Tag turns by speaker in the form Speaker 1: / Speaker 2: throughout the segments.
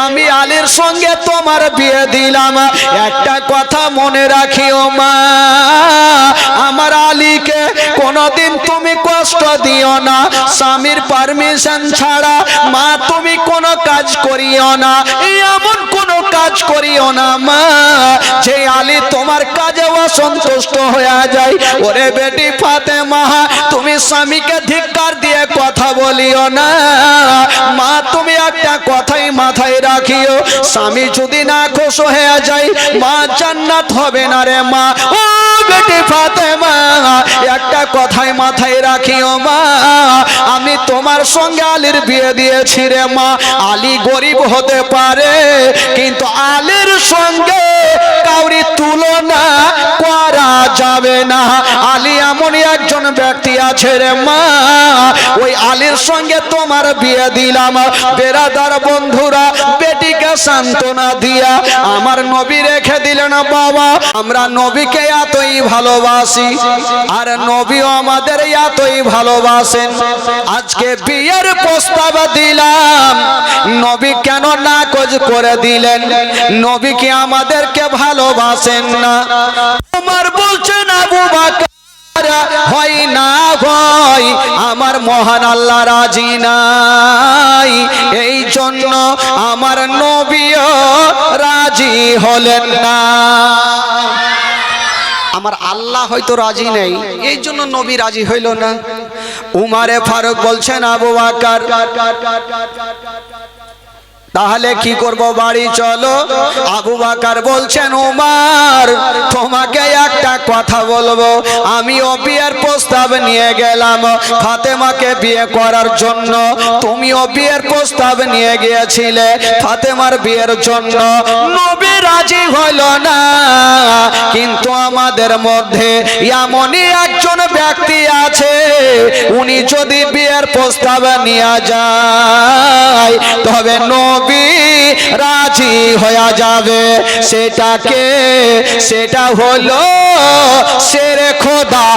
Speaker 1: আমি আলীর সঙ্গে তোমার বিয়ে দিলাম। একটা কথা মনে রাখিও মা, আমার আলীকে কোনোদিন তুমি কষ্ট দিও না। স্বামীর পারমিশন ছাড়া মা তুমি কোনো কাজ করিও না, এমন কোনো কাজ করিও না মা যে আলী তোমার কাজে অসন্তুষ্ট হয়ে যায়। ওরে বেটি ফাতেমা, তুমি স্বামীকে ধিক্কার দিয়ে কথা বলিও না মা। তুমি একটা কথাই মাথায় রাখিও, স্বামী যদি না খুশ হয়ে যায় মা জান্নাত হবে না রে মা। ও বেটি ফাতেমা, একটা কথাই মাথায় রাখিও মা, আমি তোমার সঙ্গে আলীর বিয়ে দিয়েছি রে মা। আলী গরিব হতে পারে কিন্তু আলীর সঙ্গে কাউরি তুলনা করা যাবে না। আলী এমনই একজন ব্যক্তি আছে রে মা, ওই আলীর সঙ্গে তোমার বিয়ে দিলাম। বেরাদার বন্ধুরা, বেটিকে সান্ত্বনা দিয়া আমার নবী রেখে দিলেন বাবা। আমরা নবীকে এতই ভালোবাসি আর নবীও আমাদের এতই ভালোবাসেন। আজকে বিয়ের প্রস্তাব দিলাম, নবী কেন নাকচ করে দিলেন? নবী কি আমাদেরকে ভালোবাসেন না? তোমার বলছেন আবু বকর হয় না হয় আমার মহান আল্লাহ রাজি নাই, এই জন্য আমার নবীও রাজি হলেন না। আমার আল্লাহ হয়তো রাজি নেই, এই জন্য নবী রাজি হইল না। উমারে ফারুক বলছেন আবু বকর তাহলে কি করব, বাড়ি চলো। আবু বকর বলছেন উমর তোমাকে একটা কথা বলবো, আমিও বিয়ের প্রস্তাব নিয়ে গেলাম ফাতেমাকে বিয়ে করার জন্য, তুমিও বিয়ের প্রস্তাব নিয়ে গিয়েছিলে ফাতেমার বিয়ের জন্য, নবী রাজি হইল না। কিন্তু আমাদের মধ্যে এমনই একজন ব্যক্তি আছে, উনি যদি বিয়ের প্রস্তাব নিয়ে যায় তবে নবী রাজি হয়ে যাবে। সেটাকে সেটা হলো শেরে খোদা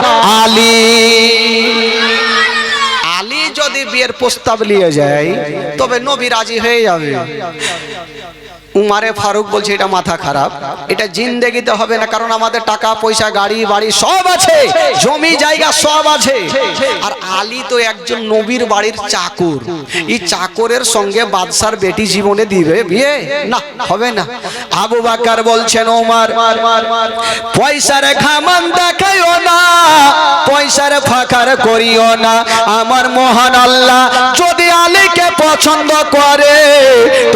Speaker 1: আলী। আলী যদি বিয়ের প্রস্তাব নিয়ে যায় তবে নবী রাজি হয়ে যাবে। উমারে ফারুক বলছে এটা মাথা খারাপ, এটা জিন্দেগিতে হবে না, কারণ আমাদের টাকা পয়সা গাড়ি বাড়ি সব আছে, জমি জায়গা সব আছে। আর আলী তো একজন নবীর বাড়ির চাকর, এই চাকরের সঙ্গে বাদশার বেটি জীবনে দিবে বিয়ে? না, হবে না। আবু বকর বলছেন ওমর পয়সার ঘামান দেখাইও না, পয়সার ফাকার করিও না, আমার মহান আল্লাহ যদি আলীকে পছন্দ করে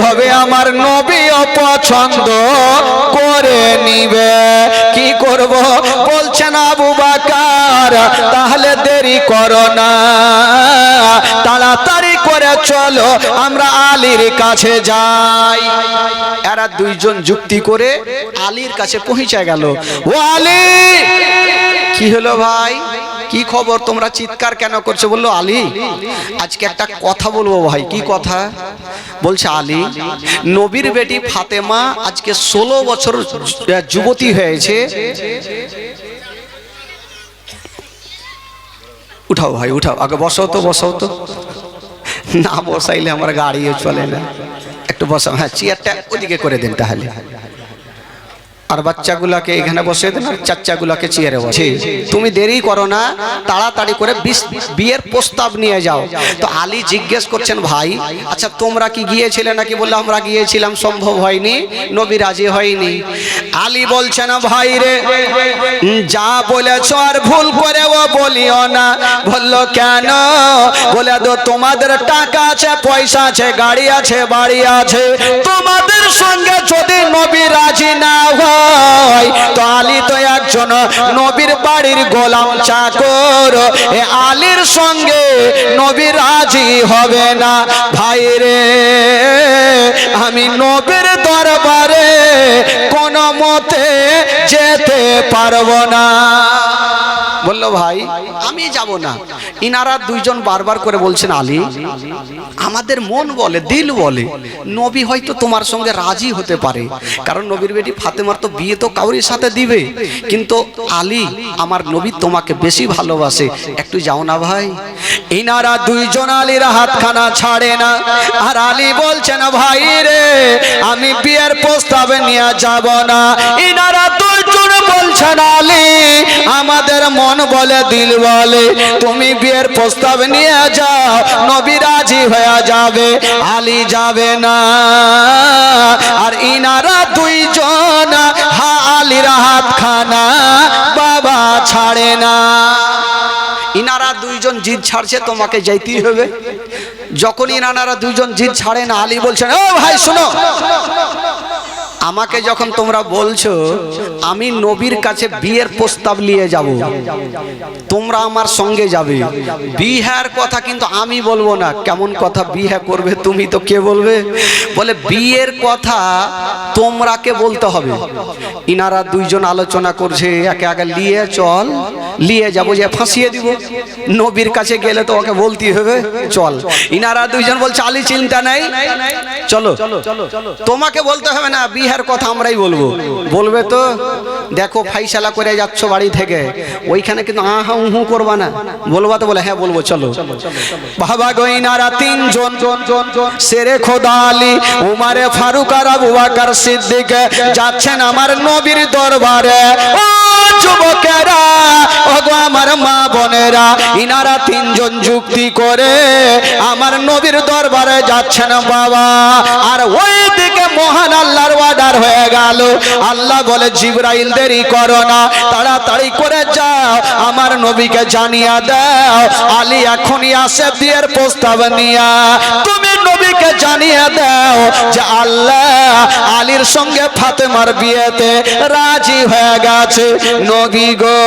Speaker 1: তবে আমার নবী পছন্দ করে নিবে। কি করব? বলছেন আবু বকর তাহলে দেরি করো না, তাড়াতাড়ি করে চলো আমরা আলীর কাছে যাই। এরা দুইজন যুক্তি করে আলীর কাছে পৌঁছে গেল। ও আলী, কি হলো ভাই, কি খবর, তোমরা চিৎকার কেন করছো? বললো আলী আজকে একটা কথা বলবো ভাই। কি কথা? বলছে আলী, নবীর বেটি ফাতেমা আজকে 16 বছর যুবতী হয়েছে। উঠাও ভাই উঠাও, আগে বসাও তো, বসাও তো, না বসাইলে আমার গাড়িও চলে না, একটু বসাও। হ্যাঁ, চেয়ারটা ওদিকে করে দেন তাহলে, আর বাচ্চাগুলাকে এখানে বসে দেন, আর চাচ্চাগুলাকে চেয়ারে বসে। তুমি দেরি করো না, তাড়াতাড়ি করে বিয়ের প্রস্তাব নিয়ে যাও। তো আলী জিজ্ঞেস করছেন ভাই আচ্ছা তোমরা কি গিয়েছিলে নাকি? বললো আমরা গিয়েছিলাম, সম্ভব হয়নি, নবী রাজি হয়নি। আলী বলছেন ভাই রে যা বলেছ আর ভুল করেও বলিও না। বললো কেন? বলে তো তোমাদের টাকা আছে, পয়সা আছে, গাড়ি আছে, বাড়ি আছে, তোমাদের সঙ্গে যদি নবী রাজি না হয় তো আলী তো একজন নবীর বাড়ির গোলাম চাকর, এ আলীর সঙ্গে নবী রাজি হবে না। ভাই রে আমি নবীর দরবারে কোনো মতে যেতে পারবো না। বললো ভাই আমি যাব না, ইনারা দুইজন বারবার করে বলছেন আলী আমাদের মন বলে দিল বলে নবী হয়তো তোমার সঙ্গে রাজি হতে পারে, কারণ নবীর বেটি ফাতেমার তো বিয়ে তো কাউরির সাথে দিবে, কিন্তু আলী আমার নবী তোমাকে বেশি ভালোবাসে, একটু যাও না ভাই। ইনারা দুইজন আলীর হাতখানা ছাড়ে না, আর আলী বলছেন ভাই রে আমি বিয়ের প্রস্তাব নিয়ে যাব না। ইনারা দুইজন বলছেন আলী আমাদের মন বলে দিল বলে তুমি বিয়ের প্রস্তাব নিয়ে যাও, নবী রাজি হয়ে যাবে, আলী যাবে না। আর ইনারা দুইজন আলীর হাতখানা বাবা ছাড়ে না। ইনারা দুইজন জিদ ছাড়ছে তোমাকে যাইতেই হবে। যখন ইনারা দুইজন জিদ ছাড়ে না আলী বলছেন ও ভাই শোনো, আমাকে যখন তোমরা বলছো আমি নবীর কাছে বিয়ের প্রস্তাব নিয়ে যাব, তোমরা আমার সঙ্গে যাবে, বিয়ের কথা কিন্তু আমি বলবো না। কেমন কথা বিয়ে করবে তুমি, তো কে বলবে? বলে বিয়ের কথা তোমরাকে বলতে হবে। ইনারা দুইজন আলোচনা করছে একে আগে নিয়ে চল, নিয়ে যাবো, যে ফাঁসিয়ে দিব, নবীর কাছে গেলে তো ওকে বলতে হবে চল। ইনারা দুইজন বলছে আলী চিন্তা নাই, চলো তোমাকে বলতে হবে না, বিয়ের কথা আমরাই বলবো। বলবে তো দেখো ফাইসালা করে যাচ্ছ বাড়ি থেকে, ওইখানে কিন্তু আহা উহু করবা না, বলবা তো? বলে হ্যাঁ বলবো চলো। বাবা গো ইনারা তিনজন শেরে খোদা আলী, উমারে ফারুক আর আবু বকর সিদ্দিক যাচ্ছেন আমার নবীর দরবারে। ও যুবকেরা, ওগো আমার মা বোনেরা, ইনারা তিনজন যুক্তি করে আমার নবীর দরবারে যাচ্ছেন বাবা। আর ওইদিকে মহান আল্লাহর অর্ডার হয়ে গেল। আল্লাহ বলে জিবরাইল দেরি করো না, তাড়াতাড়ি করে যাও আমার নবীকে জানিয়ে দাও আলী এখনই আসে বিয়ের প্রস্তাব নিয়া। তুমি নবীকে জানিয়ে দাও যে আল্লাহ আলীর সঙ্গে ফাতেমার বিয়েতে রাজি হয়ে গেছে, নবী গো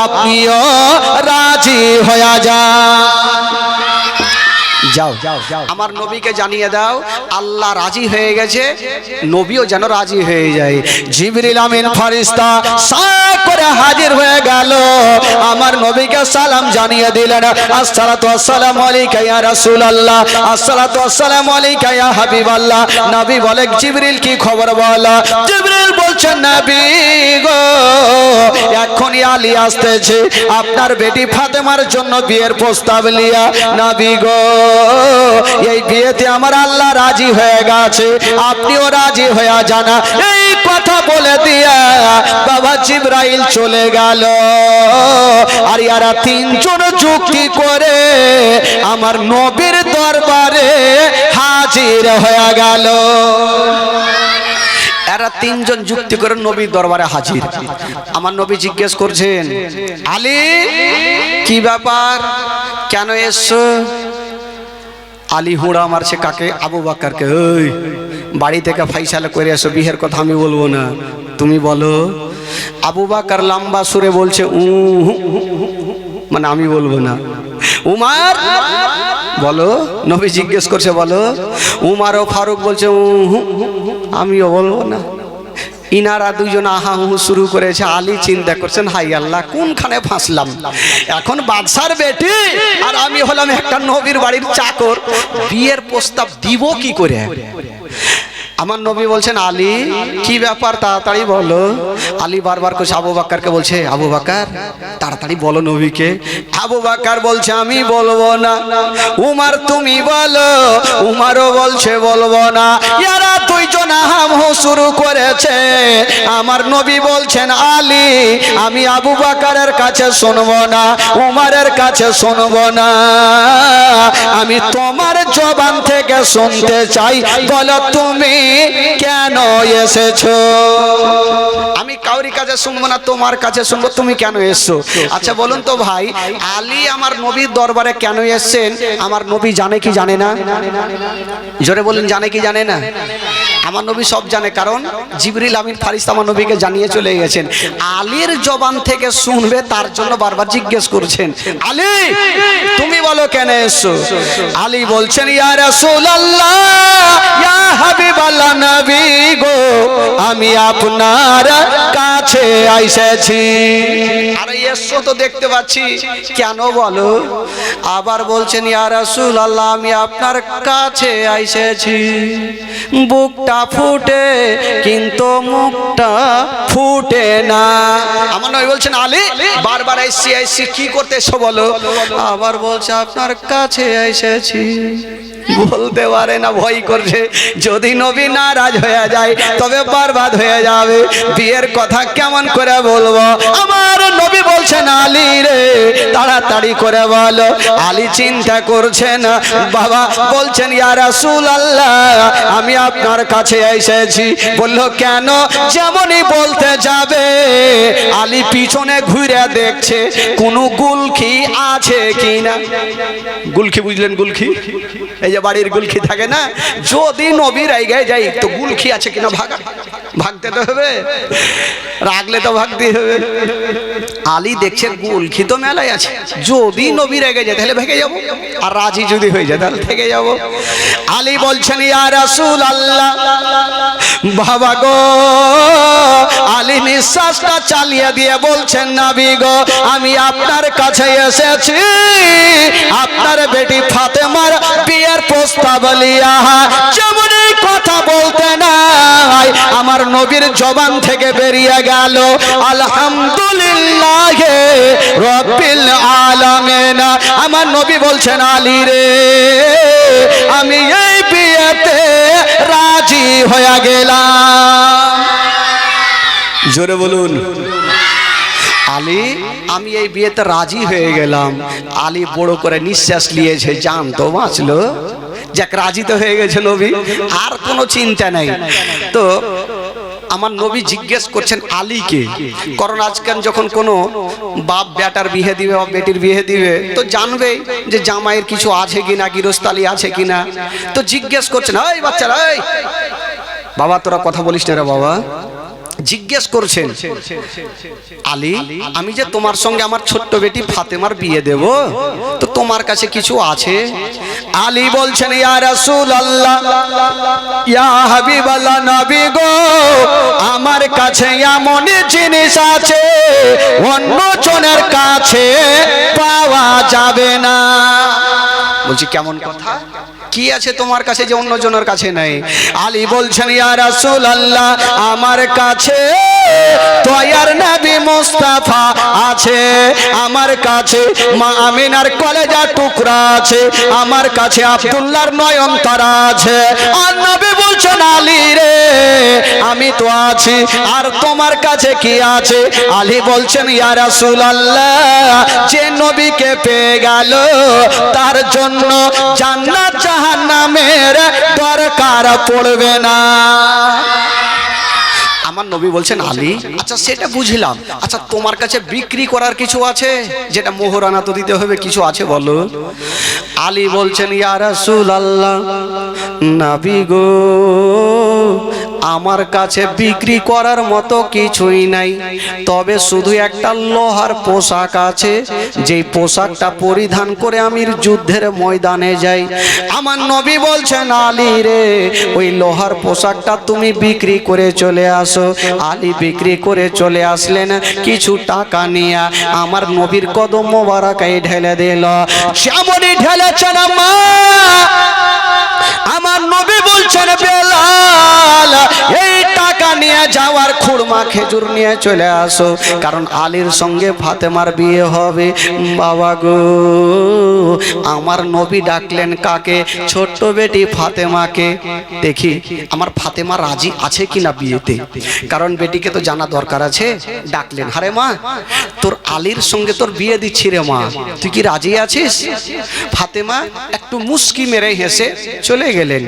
Speaker 1: আপনিও রাজি হয়ে যাও, আমার নবীকে জানিয়ে দাও আল্লাহ রাজি হয়ে গেছে, নবীও যেন রাজি হয়ে যায়। জিবরিল আমিন ফেরেশতা সাফ করে হাজির হয়ে গেল, আমার নবীকে সালাম জানিয়ে দিলেন, আসসালাতু ওয়াসসালামু আলাইকা ইয়া রাসূলুল্লাহ, আসসালাতু ওয়াসসালামু আলাইকা ইয়া হাবিবাল্লাহ। নবী বলে জিবরিল কি খবর বলো? জিবরিল বলছেন নবী গো এখনই আলী আসতেছে আপনার বেটি ফাতেমার জন্য বিয়ের প্রস্তাব লিয়া। নবী গো এই বিয়েতে আমার আল্লাহ রাজি হয়ে গেছে, আপনিও রাজি হয়ে জানা। এই কথা বলে দিয়া বাবা জিবরাইল চলে গেল। আর ইয়ারা তিনজন যুক্তি করে আমার নবীর দরবারে হাজির হয়ে গেল। এরা তিনজন যুক্তি করে নবীর দরবারে হাজির। আমার নবী জিজ্ঞেস করছেন আলী কি ব্যাপার, কেন এসছো? আলী হুড়া মারছে কাকে? আবু বকরকে। ওই বাড়ি থেকে ফাইসালা করে এসো, বিয়ের কথা আমি বলবো না, তুমি বলো। আবু বকর লম্বা সুরে বলছে মানে আমি বলবো না। উমার বলো, নবী জিজ্ঞেস করছে বলো। উমার ও ফারুক বলছে আমিও বলবো না। ইনারা দুইজন আহা হু শুরু করেছে। আলী চিন্তা করছেন হাই আল্লাহ কোনখানে ফাঁসলাম, এখন বাদশার বেটি আর আমি হলাম একটা নবীর বাড়ির চাকর, বিয়ের প্রস্তাব দিব কি করে? আমার নবী বলছেন আলী কি ব্যাপার তাড়াতাড়ি বলো। আলী বারবার করছে আবু বকরকে বলছে আবু বকর তাড়াতাড়ি বলো নবীকে। আবু বকর বলছে আমি বলবো না। উমার তুমি বলো। উমারও বলছে বলবো না। ইয়ারা দুইজন আহাম শুরু করেছে। আমার নবী বলছেন আলী আমি আবু বকরের কাছে শুনবো না, উমারের কাছে শুনবো না, আমি তোমার জবান থেকে শুনতে চাই, বলো তুমি কেন এসেছো? আমি কাউরি কাছে শুনবো না, তোমার কাছে শুনবো, তুমি কেন এসছো? আচ্ছা বলুন তো ভাই, আলী আমার নবীর দরবারে কেন এসেছেন আমার নবী জানে কি জানে না? জোরে বলুন জানে কি জানে না? আমার নবী সব জানে, কারণ জিবরিল আমিন ফারিস্তা আমার নবীকে জানিয়ে চলে গেছেন। আলীর জবান থেকে শুনবে তার জন্য বারবার জিজ্ঞেস করছেন আলী তুমি বলো কেন এসছো? আলী বলছেন ইয়া রাসূলুল্লাহ ইয়া হাবিবাল্লাহ নবী গো আমি আপনার কাছে আইসেছি। আর এসছো তো দেখতে পাচ্ছি, কেন বলো? আবার বলছেন ইয়া রাসূলুল্লাহ আমি আপনার কাছে এসেছি, বুকটা ফুটে কিন্তু মুখটা ফুটে না। আমার নবী বলছেন আলী বারবার এসছি কি করতে এসো বলো? আবার বলছে আপনার কাছে এসেছি। বলতে পারে না, ভয় করছে যদি নবী নারাজ হয়ে যায় তবে বরবাদ হয়ে যাবে, বিয়ের কথা কেমন করে বলবো? আমার নবী বলছেন আলী রে তাড়াতাড়ি করে বলো। আলী চিন্তা করছেন, বাবা বলছেন ইয়া রাসূলুল্লাহ আমি আপনার কাছে এসেছি। বলল কেন? যেমনই বলতে যাবে আলী পিছনে ঘুরে দেখছে কোনো গুলখি আছে কিনা। গুলখি বুঝলেন? গুলখি এই যে বাড়ির গুলখি থাকে না, যদি নবীর আইগায় যাই তো গুলখি আছে কিনা ভাগতে তো হবে, রাখলে তো ভাগতে হবে। আলী দেখছেন গুলখি তো মেলায় আছে, যদি নবীর আগে যায় তাহলে ভেঙে যাবো, আর রাজি যদি হয়ে যায় তাহলে থেকে যাবো। আলী বলছেন ইয়া রাসূলুল্লাহ বাবা গো। আলী নিঃশ্বাসটা চালিয়ে দিয়ে বলছেন নবী গো আমি আপনার কাছে এসেছি আপনার বেটি ফাতেমার বিয়ের প্রস্তাব লিয়া। যেমন এই কথা বলতে নাই আমার নবীর জবান থেকে বেরিয়ে গেল আলহামদুলিল্লাহ রাব্বিল আলামিন। আমার নবী বলছেন আলী রে আমি এই বিয়েতে রাজি হয়ে গেলাম। জোরে বলুন আলী আমি এই বিয়েতে রাজি হয়ে গেলাম। আলী বড় করে নিঃশ্বাস নিয়েছে, জান তো বাঁচলো, যাক রাজি তো হয়ে গেছে নবী, আর কোনো চিন্তা নাই। তো আমার নবী জিজ্ঞেস করছেন আলীকে, কারণ আজকাল যখন কোনো বাপ বেটার বিয়ে দিবে বা বেটির বিয়ে দিবে তো জানবে যে জামাইয়ের কিছু আছে কিনা, গৃহস্থালী আছে কিনা। তো জিজ্ঞেস করছেন এই বাচ্চারা, এই বাবা তোরা কথা বলিস না রে বাবা, জিজ্ঞেস করছেন আলী আমি যে তোমার সঙ্গে আমার ছোট্ট বেটি ফাতেমার বিয়ে দেব তো তোমার কাছে কিছু আছে? আলী বলছেন ইয়া রাসূলুল্লাহ ইয়া হাবিবাল্লাহ নবী গো আমার কাছে এমন জিনিস আছে অন্য জনের কাছে পাওয়া যাবে না। বলছি কেমন কথা, কি আছে তোমার কাছে যে অন্য জনের কাছে নাই? আলী বলছেন ইয়া রাসূলুল্লাহ আমার কাছে দয়ার নবী মুস্তাফা আছে, আমার কাছে মা আমিনার কলেজা টুকরা আছে, আমার কাছে আব্দুল্লাহর নয়নতারা আছে। আর নবী বলছেন আলী রে আমি তো আছি, আর তোমার কাছে কি আছে? আলী বলছেন ইয়া রাসূলুল্লাহ যে নবীকে পেয়ে গেল তার জন্য জান্নাত জাহান্নামের দরকার পড়বে না। আমার নবী বলছেন আলী আচ্ছা সেটা বুঝলাম, আচ্ছা তোমার কাছে বিক্রি করার কিছু আছে যেটা মোহরানা তো দিতে হবে, কিছু আছে বলো? আলী বলছেন ইয়া রাসূলুল্লাহ নবী গো আমার কাছে বিক্রি করার মতো কিছুই নাই, তবে শুধু একটা লোহার পোশাক আছে, যেই পোশাকটা পরিধান করে আমি যুদ্ধের ময়দানে যাই। আমার নবী বলছেন আলী রে ওই লোহার পোশাকটা তুমি বিক্রি করে চলে আসো। আলী বিক্রি করে চলে আসলেন, কিছু টাকা নিয়ে আমার নবীর কদম মোবারকায় ঢেলে দিল। যেমনই ঢেলেছেন মা আমার নবী বলছেন বেলাল এই টাকা নিয়ে যাওয়ার খুরমা খেজুর নিয়ে চলে আসো, কারণ আলীর সঙ্গে ফাতেমার বিয়ে হবে। বাবা গো আমার নবী ডাকলেন কাকে? ছোট্ট বেটি ফাতেমাকে। দেখি আমার ফাতেমা রাজি আছে কিনা বিয়েতে, কারণ বেটিকে তো জানা দরকার আছে। ডাকলেন হারে মা তোর আলীর সঙ্গে তোর বিয়ে দিচ্ছি রে মা, তুই কি রাজি আছিস? ফাতেমা একটু মুস্কি মেরে হেসে চলে গেলেন।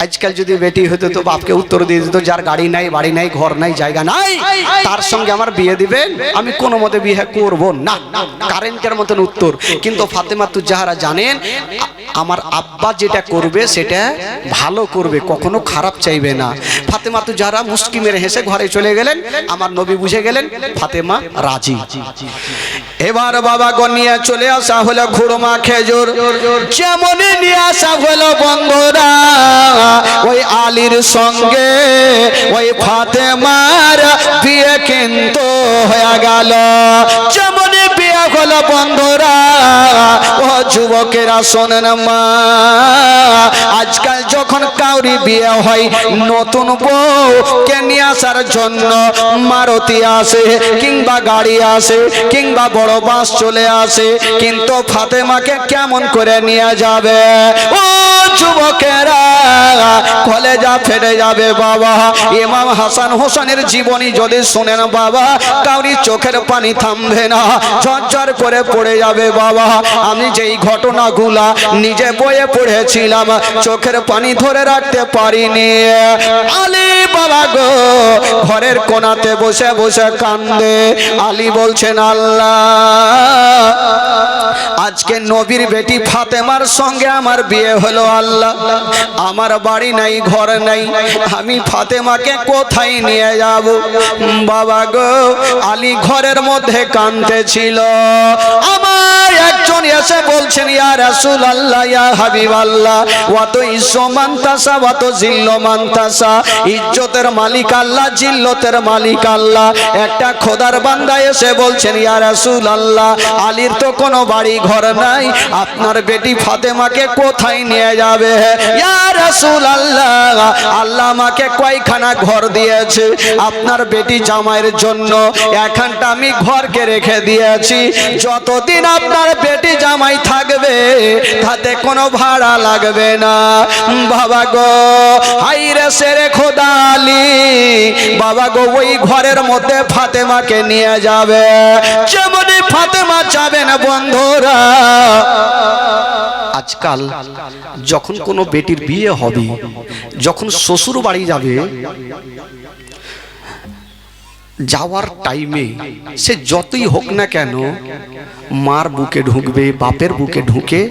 Speaker 1: আজকাল যদি বেটি হতো তো বাপকে উত্তর দিয়ে দিত যার গাড়ি নাই বাড়ি নাই ঘর নাই জায়গা নাই তার সঙ্গে আমার বিয়ে দিবেন, আমি কোনো মতে বিয়ে করব না, কারেন্টের মতন উত্তর। কিন্তু ফাতেমা তুজাহারা জানেন আমার আব্বা যেটা করবে সেটা ভালো করবে, কখনো খারাপ চাইবে না। ফাতেমা তুজাহারা মুস্কি মেরে হেসে ঘরে চলে গেলেন। আমার নবী বুঝে গেলেন ফাতেমা রাজি। এবার বাবা গো নিয়ে চলে আসা হলো খুরমা খেজুর, যেমন নিয়ে আসা হলো বন্ধুরা ওই আলী আলীর সঙ্গে ওই ফাতেমার বিয়ে কিন্তু হয়ে গেল। যেমন বিয়ে হলো বন্ধুরা, ও যুবকেরা শোনেন মা, আজকাল যখন কাউরি বিয়ে হয় নতুন বউ কে নিয়ে আসার জন্য মারুতি আসে কিংবা গাড়ি আসে কিংবা বড় বাস চলে আসে, কিন্তু ফাতেমাকে কেমন করে নিয়ে যাবে? ও যুবকেরা, কলেজা ফেটে যাবে বাবা। ইমাম হাসান হোসেনের জীবনী যদি শুনেন বাবা, কাউরি চোখের পানি থামবে না, ঝরঝর করে পড়ে যাবে বাবা। আমি যেই ঘটনাগুলা নিজে বইয়ে পড়েছিলাম, চোখের পানি ধরে রাখতে পারিনি। আলী বাবা গো ঘরের কোণাতে বসে বসে কান্দে। আলী বলছেন, আল্লাহ, আজকে নবীর বেটি ফাতেমার সঙ্গে আমার বিয়ে হলো। আল্লাহ, আমার বাড়ি নাই, ঘর নাই, আমি ফাতেমাকে কোথায় নিয়ে যাব? বাবা গো, আলী ঘরের মধ্যে কাঁদতেছিল। আমার একজন এসে বলছেন, ইয়া রাসূলুল্লাহ, ইয়া হাবিবাল্লাহ, ওয়াত ইজ্জমান তাসা ওয়াত জিল্লমান তাসা, ইজ্জতের মালিক আল্লাহ, জিল্লতের মালিক আল্লাহ। একটা খোদার বান্দা এসে বলছেন, ইয়া রাসূলুল্লাহ, আলীর তো কোনো বাড়ি ঘর নাই, আপনার বেটি ফাতেমাকে কোথায় নিয়ে যাবে? ইয়া রাসূলুল্লাহ, আল্লাহ আমাকে কয়খানা ঘর দিয়েছে আপনার বেটি জামাইয়ের জন্য, এখানটা আমি ঘরকে রেখে দিয়েছি, যতদিন আপনার বেটি জামাই থাকবে তাতে কোনো ভাড়া লাগবে না। বাবা গো, হাইরে সেরে খোদা আলী, বাবা গো ওই ঘরের মধ্যে ফাতেমাকে নিয়ে যাবে। যেমনই ফাতেমা যাবেন বন্ধুরা, আজকাল যখন কোনো বেটির বিয়ে হবে, যখন শ্বশুর বাড়ি যাবে, যাওয়ার টাইমে সে যতই হোক না কেন মার বুকে ঢুকবে, বাপের বুকে ঢুকে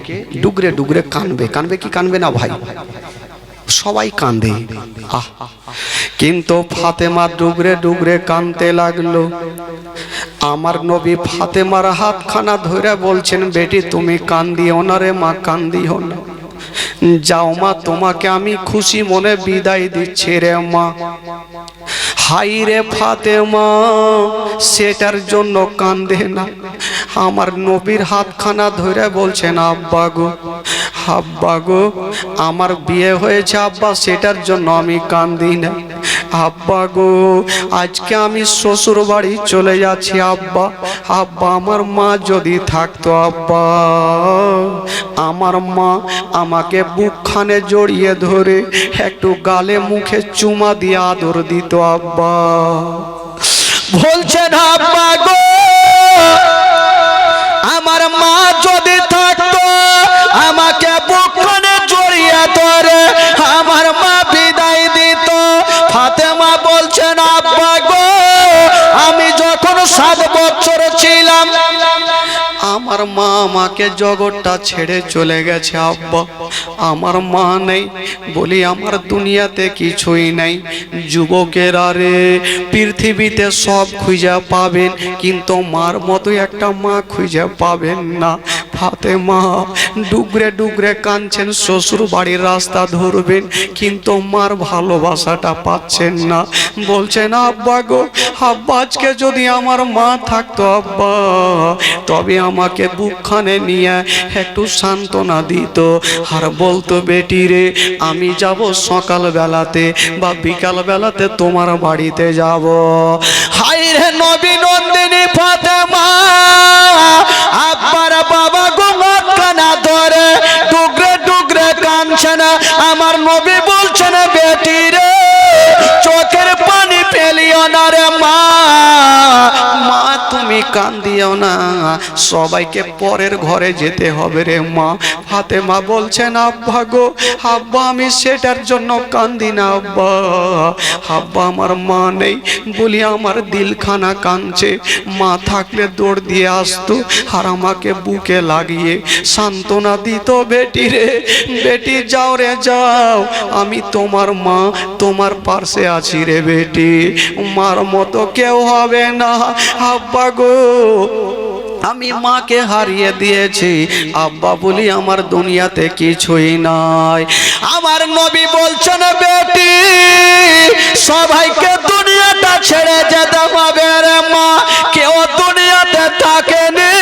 Speaker 1: ডুগরে ডুগরে কাঁদবে। কাঁদবে কি কাঁদবে না ভাই? সবাই কাঁদে। আহ, কিন্তু ফাতেমা ডুগরে ডুগরে কাঁদতে লাগলো। আমার নবী ফাতেমার হাতখানা ধরে বলছেন, বেটি তুমি কান্দিও না রে মা, কান্দিও না, যাও মা, তোমাকে আমি খুশি মনে বিদায় দিচ্ছি রে মা। হাই রে ফাতেমা সেটার জন্য কান্দে না, আমার নবীর হাতখানা ধরে বলছেন, আব্বা গো, আব্বা গো, আমার বিয়ে হয়েছে আব্বা, সেটার জন্য আমি কান্দি না। আব্বা গো, আজকে আমি শ্বশুর বাড়ি চলে যাচ্ছি আব্বা, আব্বা আমার মা যদি থাকতো আব্বা, আমার মা আমাকে বুকখানে জড়িয়ে ধরে একটু গালে মুখে চুমা দিয়ে আদর দিত আব্বা। বলছেন, আব্বা গো, আমার মা যদি থাকতো আমাকে বুকখানে জড়িয়ে ধরে আমার মা বিদায় দিত। ফাতেমা বলছেন, আব্বা গো, আমি যখন 7 বছর ছিলাম আমার মা আমাকে জগৎটা ছেড়ে চলে গেছে আব্বা, আমার মা নেই। বলি আমার দুনিয়াতে কিছুই নাই। যুবকেরা রে, পৃথিবীতে সব খুঁজে পাবেন কিন্তু মার মতো একটা মা খুঁজে পাবেন না। ফাতেমা ডুগরে ডুগরে কাঁদছেন, শ্বশুর বাড়ির রাস্তা ধরবেন কিন্তু মার ভালোবাসাটা পাচ্ছেন না। বলছেন, আব্বা গো, আব্বা আজকে যদি আমার মা থাকতো আব্বা, তবে আমাকে বুকখানে নিয়ে একটু সান্ত্বনা দিত আর বলতো, বেটি রে আমি যাব সকাল বেলাতে বা বিকাল বেলাতে তোমার বাড়িতে যাব। হাই রে নবী নন্দিনী ফাতেমা, আব্বার বাবা গো মাথাখানা ধরে ডুগরে ডুগরে কাঁদছেন। আমার নবী বলছেন, বেটি রে চোখের পানি ফেলিও না রে মা, মা তুমি কান্দিও না, সবাইকে পরের ঘরে যেতে হবে রে মা। ফাতেমা বলছেন, আব্বা গো, আব্বা আমি সেটার জন্য কান্দি না আব্বা, আব্বা আমার মা নেই। বলি আমার দিলখানা কাঁদছে, মা থাকলে দৌড় দিয়ে আসতো আর আমাকে বুকে লাগিয়ে সান্ত্বনা দিত। বেটি রে, বেটি যাও রে যাও, আমি তোমার মা, তোমার পাশে আছি রে বেটি, মার মতো কেউ হবে না। আব্বা গো,
Speaker 2: আমি মাকে হারিয়ে দিয়েছি, আব্বা বলি আমার দুনিয়াতে কিছুই নাই।
Speaker 1: আমার নবী বলছেন বেটি সবাইকে দুনিয়াটা ছেড়ে যেতে হবে রে মা, কেউ দুনিয়াতে থাকেনি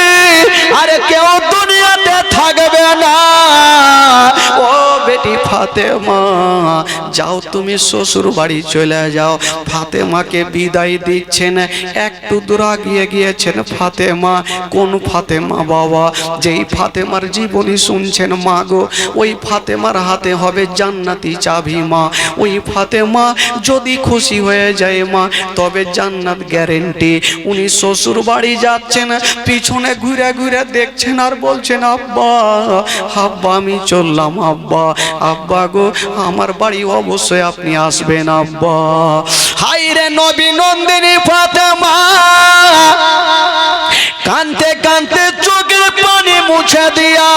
Speaker 1: আর কেউ দুনিয়াতে থাকবে না।
Speaker 2: ও বেটি ফাতেমা, যাও তুমি শ্বশুর বাড়ি চলে যাও। ফাতেমাকে বিদায় দিচ্ছেন, একটু দূর আগিয়ে গিয়েছেন ফাতেমা। কোন ফাতেমা বাবা? যেই ফাতেমার জীবনী শুনছেন মা গো, ওই ফাতেমার হাতে হবে জান্নাতি চাবি মা। ওই ফাতেমা যদি খুশি হয়ে যায় মা, তবে জান্নাত গ্যারেন্টি। উনি শ্বশুর বাড়ি যাচ্ছেন, পিছনে ঘুরে ঘুরে দেখছেন আর বলছেন আব্বা আব্বা আমি চললাম আব্বা। আব্বা গো আমার বাড়ি অবশ্যই আপনি আসবেন আব্বা।
Speaker 1: হাইরে নবী নন্দিনী ফাতেমা কানতে কানতে চোখের পানি মুছে দিয়া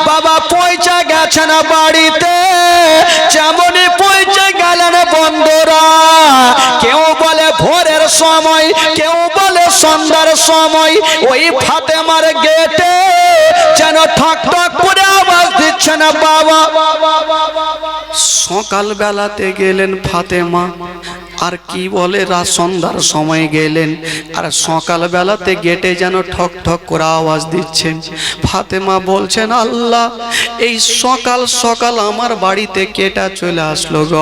Speaker 1: বাবা পৌঁছে গেছেন বাড়িতে। যেমনই পৌঁছে গেলেন বন্ধুরা, কেউ বলে ভোরের সময়, কেউ বলে সন্ধ্যার সময়, ওই ফাতেমার গেটে যেন ঠক ঠক করে আওয়াজ দিচ্ছে না বাবা।
Speaker 2: সকাল বেলাতে গেলেন ফাতেমা, আর কি বলে রাত সন্ধ্যার সময় গেলেন, আর সকাল বেলাতে গেটে যেন ঠক ঠক করে আওয়াজ দিচ্ছেন। ফাতেমা বলছেন আল্লাহ, এই সকাল সকাল আমার বাড়িতে কেটা চলে আসলো গো,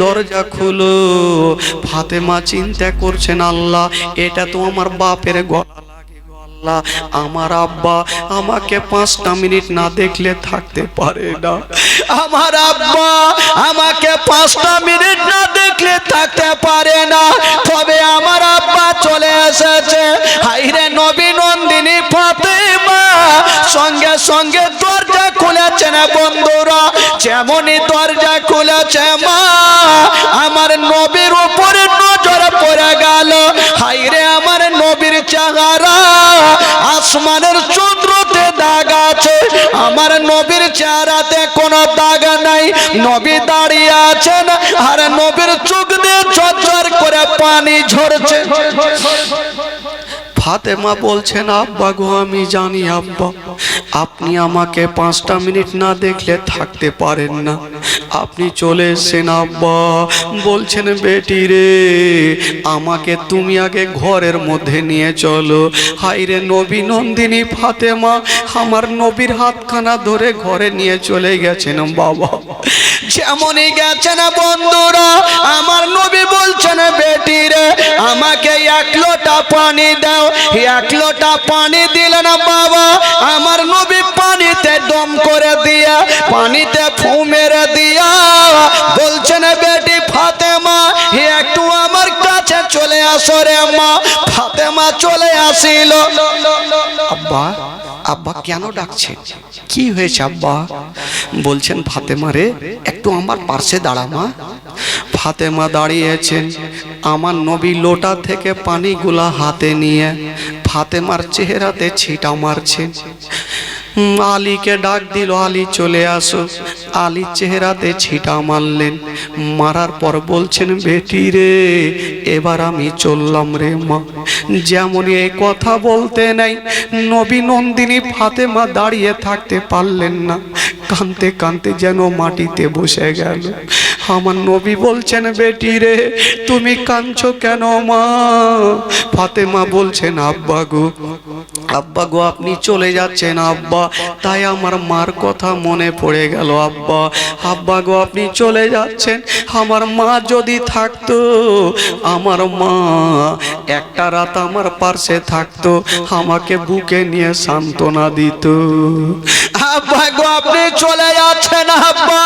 Speaker 2: দরজা খুলো। ফাতেমা চিন্তা করছেন আল্লাহ এটা তো আমার বাপের গলা লাগে গো আল্লাহ, আমার আব্বা আমাকে 5টা মিনিট না দেখলে থাকতে পারে না।
Speaker 1: আমার আব্বা আমাকে 5টা মিনিট না দেখলে থাকতে পারে না, তবে আমার আব্বা চলে এসেছে। হাইরে নবী নন্দিনী ফাতেমা সঙ্গে সঙ্গে দরজা খুলেছেন বন্ধুরা। যেমনই দরজা খুলেছে মা, আমার নবীর উপরে নজর পড়ে গেল। হাইরে আমার নবীর চেহারা আসমানের চন্দ্রতে দাগ আছে, আমার নবীর চেহারাতে কোনো দাগ নাই। নবী দাঁড়িয়ে আছেন আর নবীর চোখ দিয়ে ঝরঝর করে পানি ঝরছে।
Speaker 2: ফাতেমা বলছেন আব্বা গো আমি জানি আব্বা আপনি আমাকে 5টা মিনিট না দেখলে থাকতে পারেন না, আপনি চলে এসেছেন আব্বা। বলছেন বেটি রে আমাকে তুমি আগে ঘরের মধ্যে নিয়ে চলো। হাইরে নবী নন্দিনী ফাতেমা আমার নবীর হাতখানা ধরে ঘরে নিয়ে চলে গেছেন বাবা।
Speaker 1: যেমনই গেছেন বন্ধুরা, আমার নবী বলছেন বেটি রে আমাকে 1 লোটা পানি দাও। 1 লোটা পানি দিলেন বাবা। আমার নবী পানিতে দম করে দিয়া, পানিতে ফু মেরে দিয়া বলছেন বেটি ফাতেমা একটু আমার কাছে চলে আসো রে মা। ফাতেমা চলে আসিল।
Speaker 2: আব্বা আব্বা কেন ডাকছেন, কি হয়েছে আব্বা? বলছেন ফাতেমা রে একটু আমার পাশে দাঁড়া মা। ফাতেমা দাঁড়িয়েছেন, আমার নবী লোটা থেকে পানিগুলা হাতে নিয়ে ফাতেমার চেহারাতে ছিটা মারছেন। আলীকে ডাক দিল, আলী চলে আসো। আলী চেহারাতে ছিটা মারলেন, মারার পর বলছেন বেটি রে এবার আমি চললাম রে মা। যেমন এই কথা বলতে নাই নবী নন্দিনী ফাতেমা দাঁড়িয়ে থাকতে পারলেন না, কাঁদতে কাঁদতে যেন মাটিতে বসে গেল। আমার নবী বলছেন বেটি রে তুমি কাঁদছো কেন মা? ফাতেমা বলছেন আব্বা গো আপনি চলে যাচ্ছেন আব্বা, তাই আমার মার কথা মনে পড়ে গেল আব্বা। আব্বা গো আপনি চলে যাচ্ছেন, আমার মা যদি থাকতো, আমার মা একটা রাত আমার পাশে থাকতো, আমাকে বুকে নিয়ে সান্ত্বনা দিত।
Speaker 1: আব্বা গো আপনি চলে যাচ্ছেন আব্বা,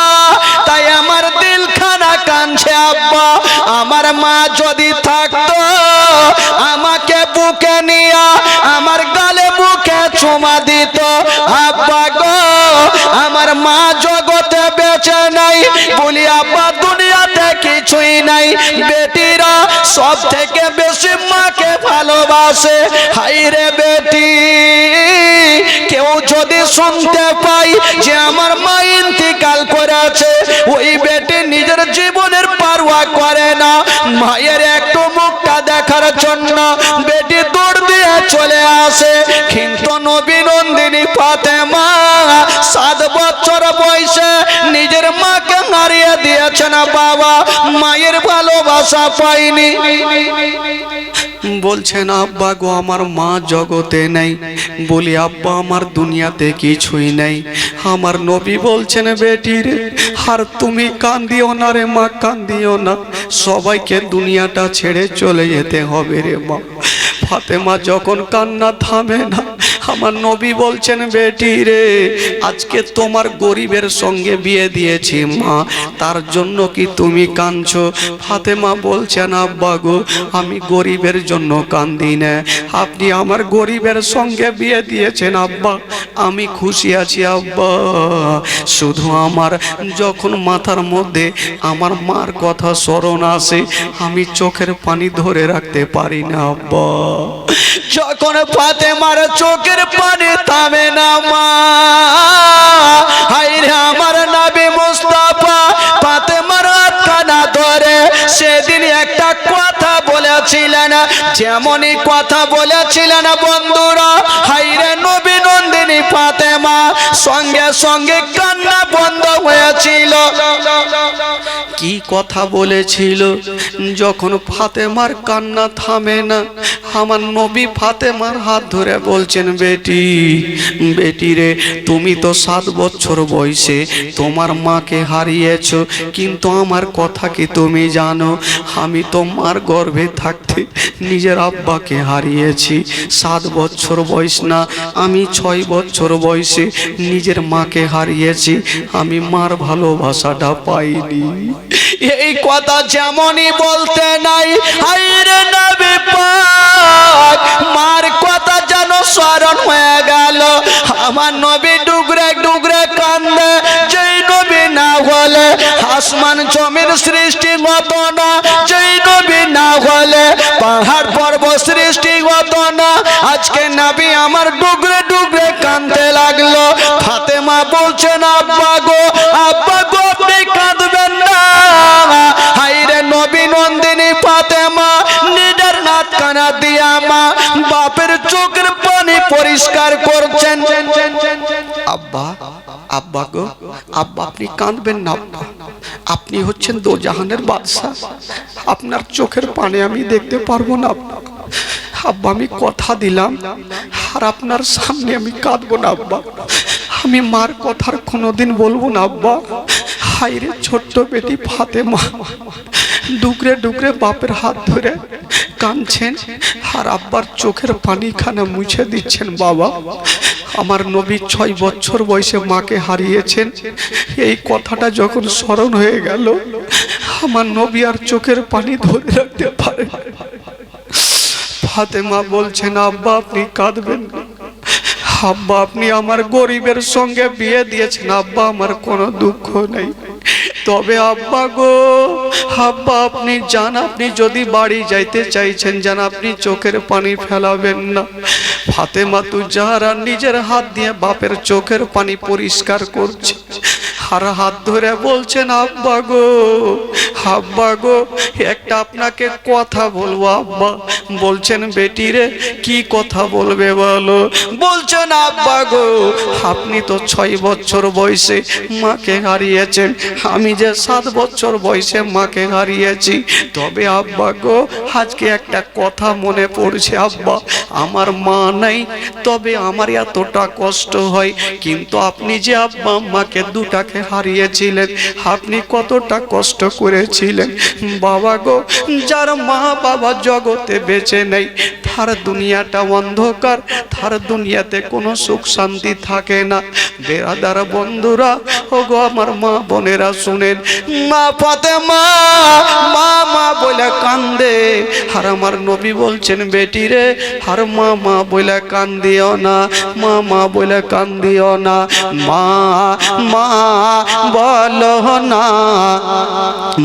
Speaker 1: তাই আমার দিলখানা কাঁদছে আব্বা। আমার মা যদি থাকতো, আমাকে বুকে নিয়ে আমার গালে বুকে চুমা দিত। আব্বা গো আমার মা জগতে বেঁচে নাই, বলি আব্বা দুনিয়াতে কিছুই নাই। বেটিরা সব থেকে বেশি মাকে ভালোবাসে। হাইরে বেটি কেউ যদি শুনতে পাই যে আমার মা ইন্তিকাল করেছে, ওই বেটি নিজের জীবনের পার পরোয়া করে না। মায়ের একটু মুখটা দেখার জন্য বেটি দৌড় দিয়ে চলে আসে, কিন্তু নবী নন্দিনী ফাতেমা 7 বছর বয়সে নিজের মাকে হারিয়ে দিয়েছে না বাবা, মায়ের ভালোবাসা পাইনি।
Speaker 2: বলছেন আব্বা গো আমার মা জগতে নেই। বলি আব্বা আমার দুনিয়াতে কিছুই নেই। আমার নবী বলছেন বেটির আর তুমি কান্দিও না রে মা, কান্দিও না, সবাইকে দুনিয়াটা ছেড়ে চলে যেতে হবে রে মা। ফাতেমা যখন কান্না থামে না, আমার নবী বলছেন বেটি রে আজকে তোমার গরিবের সঙ্গে বিয়ে দিয়েছি মা, তার জন্য কি তুমি কাঁদছো? ফাতেমা বলছেন আব্বা গো আমি গরিবের জন্য কান্দি না, আপনি আমার গরিবের সঙ্গে বিয়ে দিয়েছেন আব্বা, আমি খুশি আছি আব্বা। শুধু আমার যখন মাথার মধ্যে আমার মার কথা স্মরণ আসে আমি চোখের পানি ধরে রাখতে পারি না আব্বা।
Speaker 1: যখন ফাতেমার চোখের পানি থামে না মা, হায়রে আমার নবী মুস্তাফা ফাতেমার হাতখানা ধরে সেদিন একটা কথা বলেছিলেন, যেমনই কথা বলেছিলেন বন্ধুরা, হায়রে নবী নন্দিনী ফাতেমা সঙ্গে সঙ্গে কান্না বন্ধ হয়েছিল।
Speaker 2: কি কথা বলেছিল? যখন ফাতেমার কান্না থামে না, আমার নবী ফাতেমার হাত ধরে বলছেন বেটি, বেটি রে তুমি তো 7 বছর বয়সে তোমার মাকে হারিয়েছো, কিন্তু আমার কথা কি তুমি জানো? আমি তো মার গর্ভে থাকতে নিজের আব্বাকে হারিয়েছি। 7 বছর বয়স না, আমি 6 বছর বয়সে নিজের মাকে হারিয়েছি, আমি মার ভালোবাসাটা পাইনি।
Speaker 1: এই কথা যেমনই বলতে নাই, হায়রে নবী পাক মার কথা যেন স্মরণ হয়ে গেল। আমার নবী ডুগরে ডুগরে কান্দে, যেই নবী না হলে আসমান জমির সৃষ্টি হতো না, যেই নবী না হলে পাহাড় পর্বত সৃষ্টি হতো না। আজকে নবী আমার ডুগরে ডুগরে কান্দতে লাগলো। ফাতেমা বলছেন আব্বা গো, আব্বা গো আপনি কাঁদবেন না। হায়রে নবী নন্দিনী ফাতেমা নিজের নাক কানা দিয়া মা বাপের চোখের পানি পরিষ্কার করছেন।
Speaker 2: আব্বা, আব্বা গো, আব্বা আপনি কাঁদবেন না আব্বা, আপনি হচ্ছেন দোজাহানের বাদশা, আপনার চোখের পানি আমি দেখতে পারবো না আব্বা। আব্বা আমি কথা দিলাম আর আপনার সামনে আমি কাঁদবো না আব্বা, আমি মার কথার কোনোদিন বলবো না আব্বা। হায়রে ছোট্ট বেটি ফাতেমা ডুকরে ডুকরে বাপের হাত ধরে কাঁদছেন আর আব্বার চোখের পানিখানা মুছে দিচ্ছেন। বাবা আমার নবী 6 বছর বয়সে মাকে হারিয়েছেন, এই কথাটা যখন স্মরণ হয়ে গেল আমার নবী আর চোখের পানি ধরে রাখতে পারে। ফাতেমা বলছেন আব্বা আপনি কাঁদবেন না, আব্বা আপনি আমার গরিবের সঙ্গে বিয়ে দিয়েছেন, আব্বা আমার কোনো দুঃখ নেই। তবে আব্বা গো, আব্বা আপনি যান, আপনি যদি বাড়ি যাইতে চাইছেন যান, আপনি চোখের পানি ফেলাবেন না। ফাতেমা তু যারা নিজের হাত দিয়ে বাপের চোখের পানি পরিষ্কার করছে আর হাত ধরে বলছেন আব্বা গো, আব্বা গো একটা আপনাকে কথা বলবো আব্বা। বলছেন বেটি রে কি কথা বলবে বলো? বলছেন আব্বা গো আপনি তো 6 বছর বয়সে মাকে হারিয়েছেন, আমি যে 7 বছর বয়সে মাকে হারিয়েছি। তবে আব্বা গো আজকে একটা কথা মনে পড়ছে আব্বা, আমার মা নাই, তবে আমার এতটা কষ্ট হয়, কিন্তু আপনি যে আব্বা আম্মাকে দুটাকে হারিয়েছিলেন, আপনি কতটা কষ্ট করেছিলেন। বাবা গো যার মা বাবা জগতে বেঁচে নেই তার দুনিয়াটা অন্ধকার, তার দুনিয়াতে কোনো সুখ শান্তি থাকে না। বেরাদার বন্ধুরা ও গো আমার মা বোনেরা শুনেন, মা ফাতেমা মা মা বলে কান্দে আর আমার নবী বলছেন বেটি রে আর মা মা বলে কান্দিও না, মা মা বলে কান্দিও না, মা মা বলো না,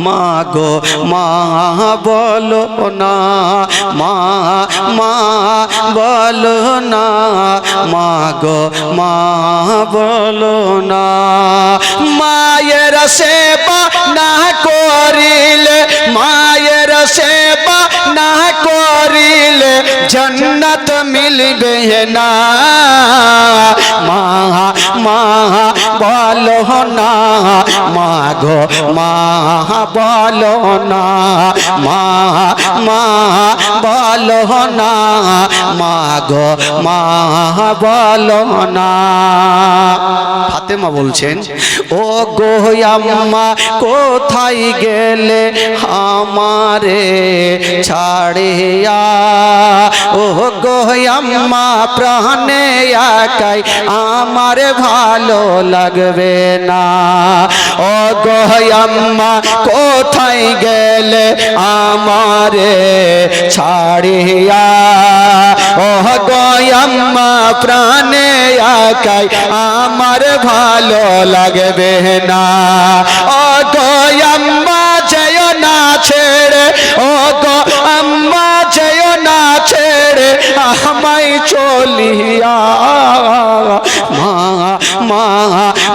Speaker 2: মা গো মা বলো না, মা মা বলো না, মা গো মা বলো না।
Speaker 1: মায়ের সেবা না করিলে जन्नत मिलबे ना माँ माँ बोलो ना माँ गो माँ बोलो ना माँ माँ बोलो ना माँ गो माँ बोलो ना।
Speaker 2: ফাতেমা বলছেন ও গো আম্মা কোথায় গেলে আমারে ছাড়িয়া ও গো আম্মা প্রাণে একাই আমার ভালো লাগবে না ও গো আম্মা কোথায় গেলে আমারে ছাড়িয়া ও গো আম্মা প্রাণে একাই আমার ভালো লাগবে না ও গো আম্মা যেও না ছেড়ে ও গো আম্মা যেও না ছেড়ে আমায় চলিয়া মা মা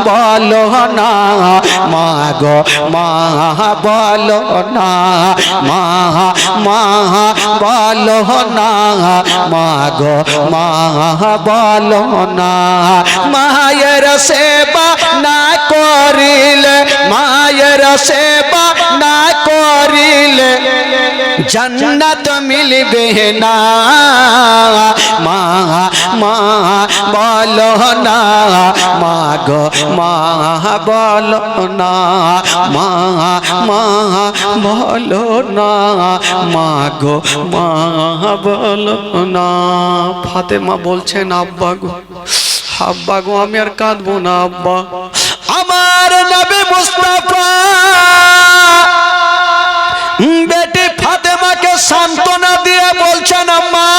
Speaker 2: বলো না মা গো মা বলো না মা মা বলো না মা গো মা বলো না মায়ের সেবা না করিলে মায়ের সেবা না করিলে जन्नत मिलबे ना মা মা বলো না মা গো মা বলো না মা মা বলো না মা গো মা বলো না। ফাতেমা বলছেন আব্বা গো আব্বা গো আমি আর কাঁদবো না আব্বা
Speaker 1: আমার নবী মুস্তাফা বেটি ফাতেমাকে সান্ত্বনা দিয়ে বলছেন মা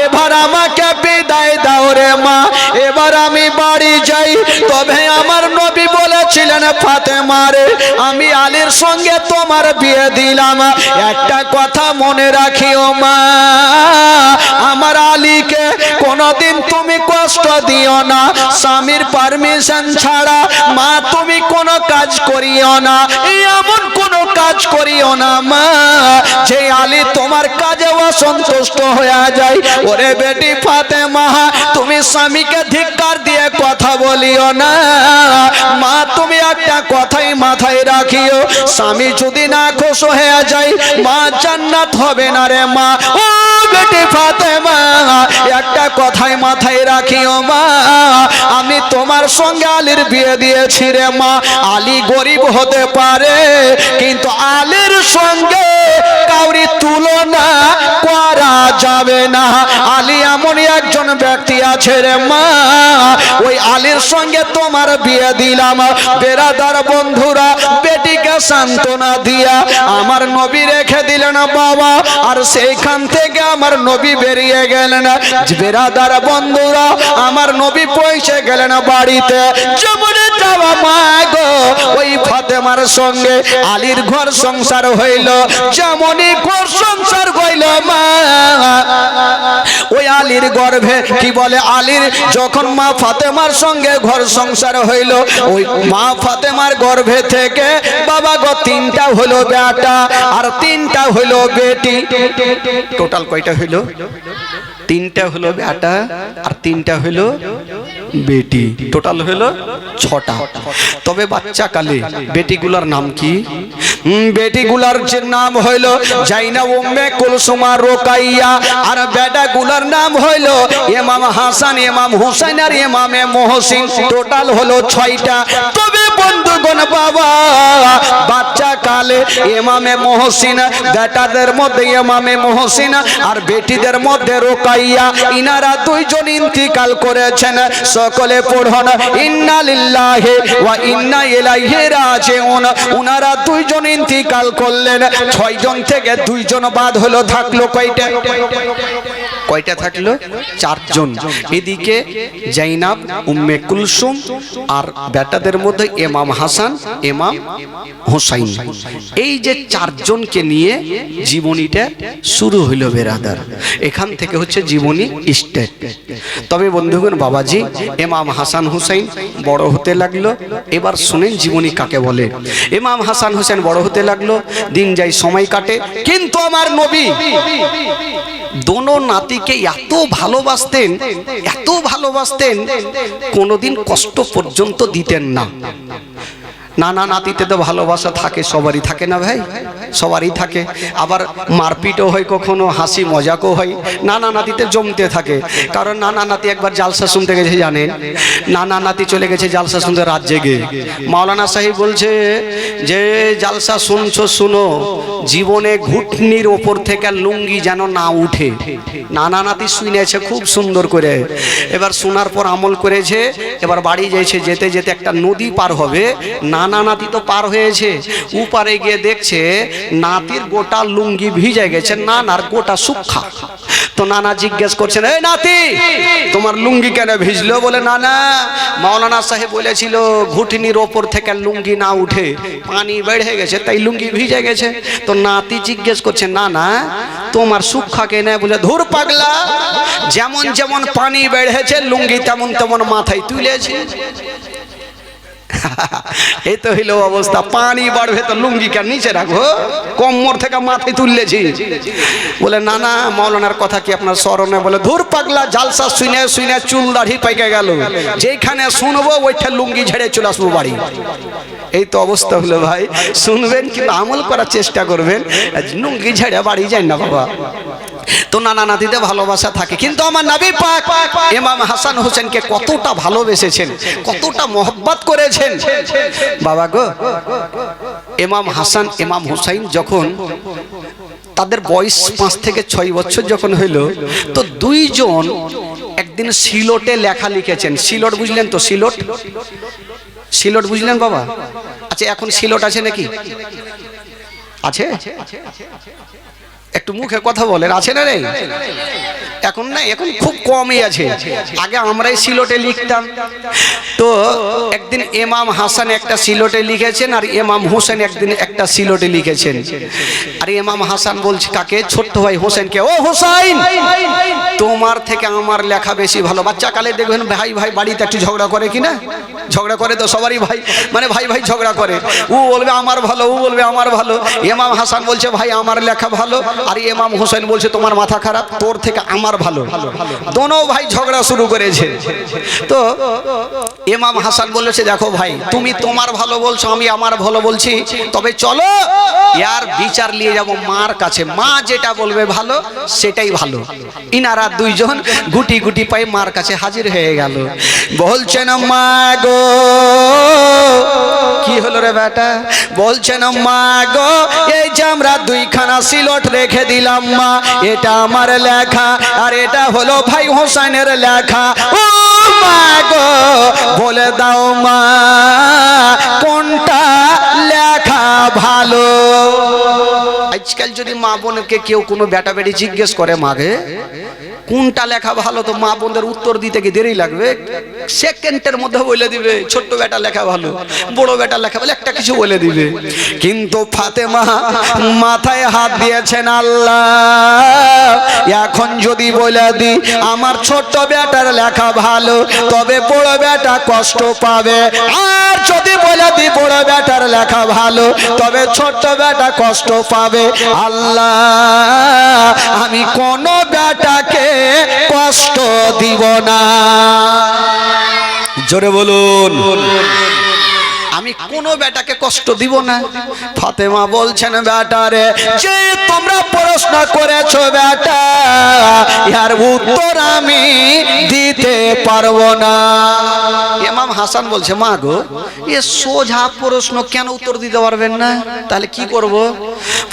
Speaker 1: এবার আমাকে বিদায় দাও রে মা এবার আমি বাড়ি যাই। তবে আমার নবী বলেছিলেন ফাতেমা রে আমি আলীর সঙ্গে তোমার বিয়ে দিলাম একটা কথা মনে রাখিও মা আমার আলীকে কোনোদিন তুমি কষ্ট দিও না স্বামীর পারমিশন ছাড়া মা তুমি কোনো কাজ করিও না এমন কোনো কাজ করিও না মা যে আলী তোমার কাজে অসন্তুষ্ট হয়ে যায়। ওরে বেটি ফাতেমা তুমি স্বামীকে ধিক্কার দিয়ে কথা বলিও না মা তুমি একটা কথাই মাথায় রাখিও স্বামী যদি না খুশ হয়ে যায় মা জান্নাত হবে না রে মা ও বেটি ফাতেমা একটা কথাই মাথায় রাখিও মা আমি তোমার সঙ্গে আলীর বিয়ে দিয়েছি রে মা আলী গরিব হতে পারে কিন্তু আলীর সঙ্গে কাউরি তুলনা করা যাবে না আলী এমনই একজন ব্যক্তি আছে রে মা ওই আলীর সঙ্গে তোমার বিয়ে দিলাম। বেরাদার বন্ধুরা বেটিকে সান্ত্বনা দিয়া আমার নবী রেখে দিলেন বাবা আর সেইখান থেকে আমার নবী বেরিয়ে গেলেন। বেরাদার বন্ধুরা আমার নবী পৌঁছে গেলেন বাড়িতে যেমনি যাওয়া মা গো ওই ফাতেমার সঙ্গে আলীর ঘর সংসার হইল যেমনই ঘর সংসার হইল মা ওই আলীর গর্ভে কি বলে আলীর যখন মা ফাতেমার সঙ্গে ঘর সংসার হইল ওই মা ফাতেমার গর্ভে থেকে বাবা গো তিনটা হলো বেটা আর তিনটা হলো বেটি টোটাল কয়টা হইল তিনটা হলো বেটা আর তিনটা হলো বেটি টোটাল হলো ছটা। তবে বাচ্চাকালে বেটিগুলার নাম কি বেটিগুলার যে নাম হইল জাইনা উম্মে কুলসুমা রোকাইয়া আর বেটাগুলার নাম হইল ইমাম হাসান ইমাম হুসাইন আর ইমামে মহসিন টোটাল হলো 6টা। তবে বন্ধুগণ বাবা বাচ্চা কালে ইমামে মহসিন বেটাদের মধ্যে ইমামে মহসিন আর বেটিদের মধ্যে রোকাইয়া ইনারা দুইজন ইন্তিকাল করেছেন সকলে পড়ুন ইন্না লিল্লাহি ওয়া ইন্না ইলাইহি রাজিউন। উনারা দুইজন ইন্তিকাল করলেন 6 জন থেকে 2 জন বাদ হলো থাকলো কয়টা
Speaker 2: কয়টা থাকলো? চারজন। এদিকে জাইনাব, উম্মে কুলসুম, আর বেটাদের মধ্যে ইমাম হাসান, ইমাম হোসাইন। এই যে চারজনকে নিয়ে জীবনীটা শুরু হইল বেরাদার। এখান থেকে হচ্ছে জীবনী স্টেট। তবে বন্ধুগণ, বাবাজি ইমাম হাসান হুসাইন বড় হতে লাগলো। এবার শুনেন জীবনী কাকে বলে। ইমাম হাসান হুসাইন বড় হতে লাগলো, দিন যায় সময় কাটে, কিন্তু আমার নবী দোনো নাতিকে এত ভালোবাসতেন, এত ভালোবাসতেন, কোনোদিন কষ্ট পর্যন্ত দিতেন না। নানা নাতিতে তো ভালোবাসা থাকে, সবারই থাকে না ভাই? সবারই থাকে। আবার মারপিটও হয়, কখনো হাসি মজাকও হয়। নানা নাতিতে জমতে থাকে। কারণ নানা নাতি একবার জালসা শুনতে গেছে, জানেন? নানা নাতি চলে গেছে জালসা শুনতে রাত জেগে। মাওলানা সাহেব বলছে যে জালসা শুনছো শুনো, জীবনে ঘুটনির ওপর থেকে লুঙ্গি যেন না উঠে। নানা নাতি শুনেছে খুব সুন্দর করে। এবার শোনার পর আমল করেছে। এবার বাড়ি যাইছে, যেতে যেতে একটা নদী পার হবে। নানা নাতি তো পার হয়েছে, উপারে গিয়ে দেখছে নাতির গোটা লুঙ্গি ভিজে গেছে, নানার গোটা শুকনা। তো নানা জিজ্ঞেস করছেন, এই নাতি তোমার লুঙ্গি কেন ভিজলো? বলে নানা, মাওলানা সাহেব বলেছিল ঘুটনির ওপর থেকে লুঙ্গি না উঠে, পানি বেড়ে গেছে তাই লুঙ্গি ভিজে গেছে। তো নাতি জিজ্ঞেস করছে, নানা তোমার শুকনা কেন? বলে ধুর পাগলা, যেমন যেমন পানি বেড়েছে লুঙ্গি তেমন তেমন মাথায় তুলেছে। এই তো হইল অবস্থা। পানি বাড়বে তো লুঙ্গি কেন নিচে রাখবো? কোমর থেকে মাথায় তুললেছি। বলে না না, মাওলানার কথা কি আপনার স্মরণে? বলে ধুর পাগলা, জালসা শুনে শুনে চুল দাড়ি পাইকে গেল, যেখানে শুনবো ওইটা লুঙ্গি ঝেড়ে চলে আসবো বাড়ি। এই তো অবস্থা হলো ভাই। শুনবেন কিন্তু আমল করার চেষ্টা করবেন, লুঙ্গি ঝেড়ে বাড়ি যায় না বাবা। তো নানা নাতিতে ভালোবাসা থাকে, কিন্তু আমার নবী পাক ইমাম হাসান হোসেনকে কতটা ভালোবেসেছেন, কতটা মহব্বত করেছেন বাবা গো। ইমাম হাসান ইমাম হুসাইন যখন তাদের বয়স 5 থেকে 6 বছর যখন হইল, তো দুইজন একদিন সিলটে লেখা লিখেছেন। সিলট বুঝলেন তো? সিলট, সিলট বুঝলেন বাবা? আচ্ছা, এখন সিলট আছে নাকি? আছে? একটু মুখে কথা বলেন, আছে না নেই? এখন না, এখন খুব কমই আছে। আগে আমরাই সিলটে লিখতাম। তো একদিন ইমাম হাসান একটা সিলটে লিখেছেন, আর ইমাম হোসেন একদিন একটা সিলটে লিখেছেন। আর ইমাম হাসান বলছে কাকে? ছোট্ট ভাই হোসেনকে, ও হোসাইন, তোমার থেকে আমার লেখা বেশি ভালো। বাচ্চা কালে দেখবেন ভাই ভাই বাড়িতে একটু ঝগড়া করে কিনা? ঝগড়া করে তো সবারই ভাই, মানে ভাই ভাই ঝগড়া করে। ও বলবে আমার ভালো, ও বলবে আমার ভালো। ইমাম হাসান বলছে ভাই আমার লেখা ভালো, আর ইমাম হোসেন বলছে তোমার মাথা খারাপ, তোর থেকে আমার ভালো। দোনো ভাই ঝগড়া শুরু করেছে। তো ইমাম হাসান বলেছে দেখো ভাই, তুমি তোমার ভালো বলছো, আমি আমার ভালো বলছি, তবে চলো ইয়ার বিচার নিয়ে যাব মার কাছে। মা যেটা বলবে ভালো সেটাই ভালো। ইনারা দুইজন গুটি গুটি পাই মার কাছে হাজির হয়ে গেল। বলছেন মা গো, কি হলো রে বেটা? বলছেন মা গো, এই যে আমরা দুইখানা সিলট রেখে দিলাম মা, এটা আমার লেখা, আর এটা হলো ভাই হোসেনের লেখা। ও মা গো, বলে দাও মা কোনটা লেখা ভালো? আজকাল যদি মা বোনকে কেউ কোনো বেটা বেটি জিজ্ঞেস করে মাগে কোনটা লেখা ভালো, তো মা বোনদের উত্তর দিতে কি দেরি লাগবে? সেকেন্ডের মধ্যে বলে দিবে ছোট্ট বেটা লেখা ভালো, বড় বেটা লেখা ভালো, একটা কিছু বলে দিবে। কিন্তু ফাতেমা মাথায় হাত দিয়েছেন, আল্লাহ এখন যদি বলে দি আমার ছোট্ট বেটার লেখা ভালো, তবে বড় বেটা কষ্ট পাবে, আর যদি বলে দি বড় বেটার লেখা ভালো, তবে ছোট্ট বেটা কষ্ট পাবে। আল্লাহ আমি কোন বেটাকে কষ্ট দিব না। জোরে বলুন, আমি কোন বেটাকে কষ্ট দিব না। ফাতেমা বলছেন বেটারে, যে তোমরা প্রশ্ন করেছো বেটা, এর উত্তর আমি দিতে পারবো না। ইমাম হাসান বলছে মা গো, এ সোজা প্রশ্ন কেন উত্তর দিতে পারবেন না? তাহলে কি করব?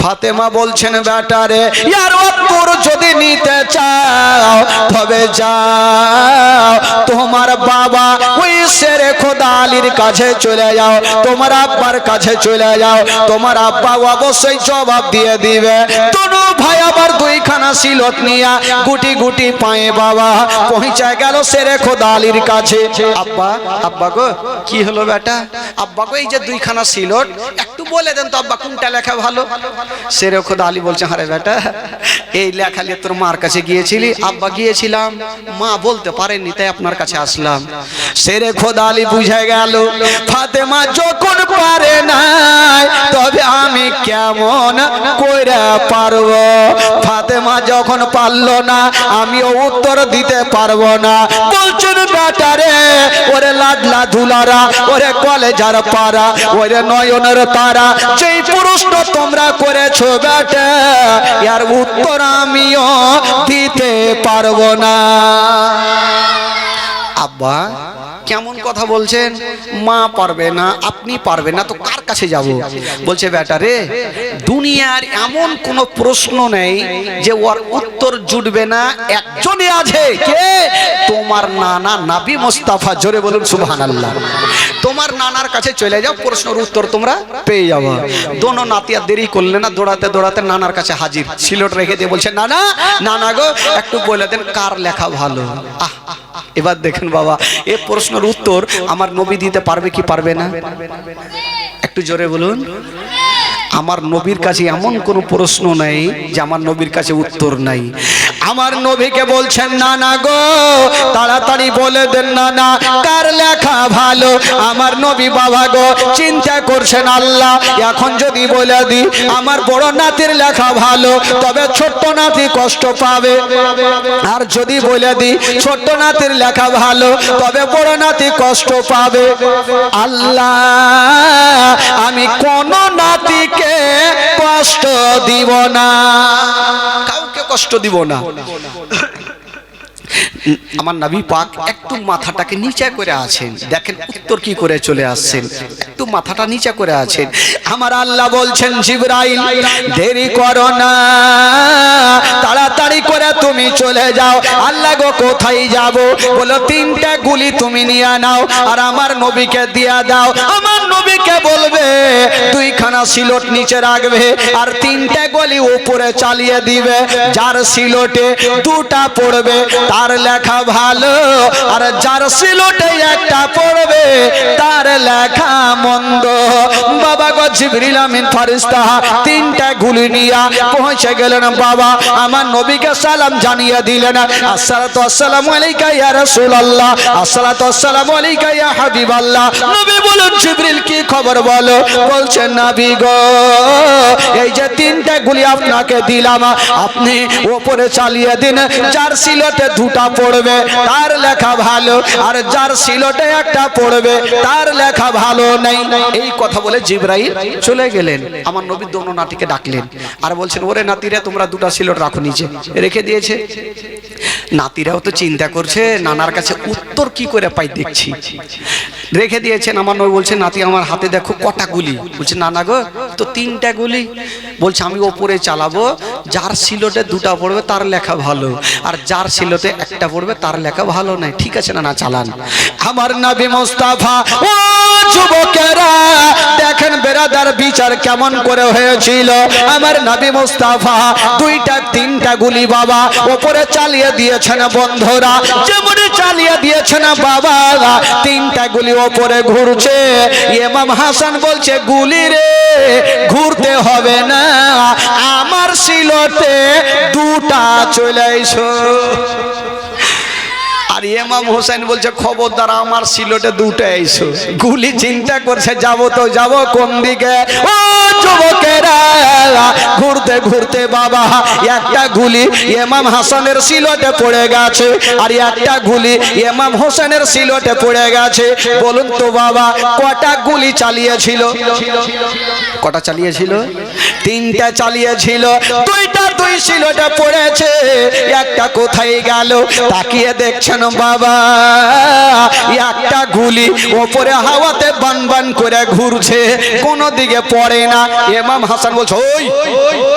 Speaker 2: ফাতেমা বলছেন বেটারে, এর উত্তর যদি নিতে চাও তবে যাও তোমার বাবা ওই শেরে খোদা আলীর কাছে চলে যাও,
Speaker 1: তোমার আব্বার কাছে চলে যাও, তোমার আব্বা অবশ্যই জবাব দিয়ে দিবে। তনু ভাই আবার দুইখানা সিলট নিয়া গুটি গুটি পায়ে বাবা পৌঁছে গেল শেরে খোদা আলীর কাছে।
Speaker 2: আব্বা, আব্বা গো কি হলো বেটা? আব্বা গো এই যে দুইখানা সিলট একটু বলে দেন তো আব্বা কোনটা লেখা ভালো। শেরে খোদা আলী বলছে, আরে বেটা এই লেখা নিয়ে তোর মার কাছে গিয়েছিলি? আব্বা গিয়েছিলাম, মা বলতে পারেননি তাই আপনার কাছে আসলাম।
Speaker 1: শেরে খোদা আলী বুঝে গেল ফাতেমা যখন পারে নাই তবে আমি কেমন কইরা পারবো। ফাতেমা যখন পারলো না আমিও উত্তর দিতে পারবো না। বলছেন বেটারে ওরে লাডলা ধুলারা, ওরে কলেজার পারা, ওরে নয়নের তারা, যেই প্রশ্ন তোমরা করেছো বেটা এর উত্তর আমিও দিতে পারবো না।
Speaker 2: আব্বা কেমন কথা বলছেন? মা পারবে না, আপনি পারবেন না, তো কার কাছে যাব? বলছে বেটা রে দুনিয়ার এমন কোন প্রশ্ন নেই যে ওর উত্তর জুটবে না, একজনই আছে। কে? তোমার নানা নবী মুস্তাফা। জোরে বলুন সুবহানাল্লাহ। তোমার নানার কাছে চলে যাও, প্রশ্নের উত্তর তোমরা পেয়ে যাবো। দোনো নাতি আর দেরি করলে না, দৌড়াতে দৌড়াতে নানার কাছে হাজির। সিলট রেখে দিয়ে বলছে, নানা নানা গো একটু বলে দেন কার লেখা ভালো। আহ এবার দেখেন বাবা এ প্রশ্নের উত্তর আমার নবী দিতে পারবে কি পারবে না? একটু জোরে বলুন। আমার নবীর কাছে এমন কোন প্রশ্ন নাই যে আমার নবীর কাছে উত্তর নাই।
Speaker 1: আমার নবীকে বলছেন নানা গো তাড়াতাড়ি বলে দেন নানা কার লেখা ভালো। আমার নবী বাবা গো চিন্তা করছেন আল্লাহ এখন যদি বলে দি আমার বড় নাতির লেখা ভালো তবে ছোট্ট নাতি কষ্ট পাবে, আর যদি বলে দি ছোট্ট নাতির লেখা ভালো তবে বড় নাতি কষ্ট পাবে। আল্লাহ আমি কোন নাতিকে কষ্ট দিব না,
Speaker 2: কাউকে কষ্ট দিব না। আমার নবী পাক একটু মাথাটাকে নিচে করে আছেন, দেখেন উত্তর কি করে চলে আসছেন, একটু মাথাটা নিচে করে আছেন।
Speaker 1: আমার আল্লাহ বলছেন জিবরাইল দেরি করো না, তাড়াতাড়ি করে তুমি চলে যাও। আল্লাহ গো কোথায় যাব? বলো তিনটা গুলি তুমি নিয়ে নাও আর আমার নবীকে দিয়া দাও। আমার নবীকে বলবে দুইখানা সিলট নিচে রাখবে আর তিনটা গুলি উপরে চালিয়ে দিবে। যার সিলটে দুটা পড়বে তার লেখা ভালো, আর যার সিলটে একটা পড়বে তার লেখা মন্দ। বাবা গো জিবরিল আমিন ফেরেশতা তিনটা গুলি নিয়ে পৌঁছে গেলেন। বাবা আমার নবীকে সালাম জানিয়ে দিলেন, আসসালাতু আসসালামু আলাইকা ইয়া রাসূলুল্লাহ, আসসালাতু আসসালামু আলাইকা ইয়া হাবিবাল্লাহ। নবী বলেন জিবরিল কি খবর বলো? বলছেন নবী গো এই যে তিনটা গুলি আপনাকে দিলাম আপনি উপরে চালিয়ে দিন। যার সিলটে দুটা পড়বে তার লেখা ভালো, আর যার সিলটে একটা পড়বে তার লেখা ভালো নেই।
Speaker 2: এই কথা বলে জিবরাইল চলে গেলেন। আমার নবী দোনো নাতিকে ডাকলেন আর বলছেন ওরে নাতিরা তোমরা দুটা সিলট রাখো নিচে। রেখে দিয়েছে। নাতিরাও তো চিন্তা করছে নানার কাছে উত্তর কি করে পাই দেখছি। রেখে দিয়েছেন। আমার নবী বলছে নাতি আমার হাতে দেখো কটা গুলি। বলছে নানা গো তো তিনটা গুলি। বলছে আমি ওপরে চালাবো, যার সিলটে দুটা পড়বে তার লেখা ভালো, আর যার সিলটে একটা পড়বে তার লেখা ভালো নাই। ঠিক আছে নানা চালান।
Speaker 1: আমার নবী মুস্তাফা ও যুবকেরা দেখেন বেরাদার বিচার কেমন করে হয়েছিল। আমার নবী মুস্তাফা দুইটা তিনটা গুলি বাবা উপরে চালিয়ে দিয়েছেন। বন্ধুরা যেমন চালিয়ে দিয়েছেন বাবা তিনটা গুলি উপরে ঘুরছে। ইমাম হাসান বলছে গুলি রে ঘুরতে হবে না, আমার সিলটে দুটা চলে এসো।
Speaker 2: আর ইমাম হোসেন বলছে খবরদার আমার সিলটে দুটো এসো।
Speaker 1: গুলি চিন্তা করছে যাব তো যাব কোন দিকে। ও যুবকেরা ঘুরতে ঘুরতে বাবা একটা গুলি ইমাম হাসানের সিলটে পড়ে গেছে আর একটা গুলি ইমাম হোসেনের সিলটে পড়ে গেছে। বলুন তো বাবা কটা গুলি চালিয়েছিল?
Speaker 2: কটা চালিয়েছিল?
Speaker 1: তিনটা চালিয়েছিল। দুইটা দুই সিলটে পড়েছে, একটা কোথায় গেল? তাকিয়ে দেখছেন বাবা একটা গুলি ওপরে হাওয়াতে বান বান করে ঘুরছে, কোন দিকে পড়ে না। ইমাম হাসান বলছে ওই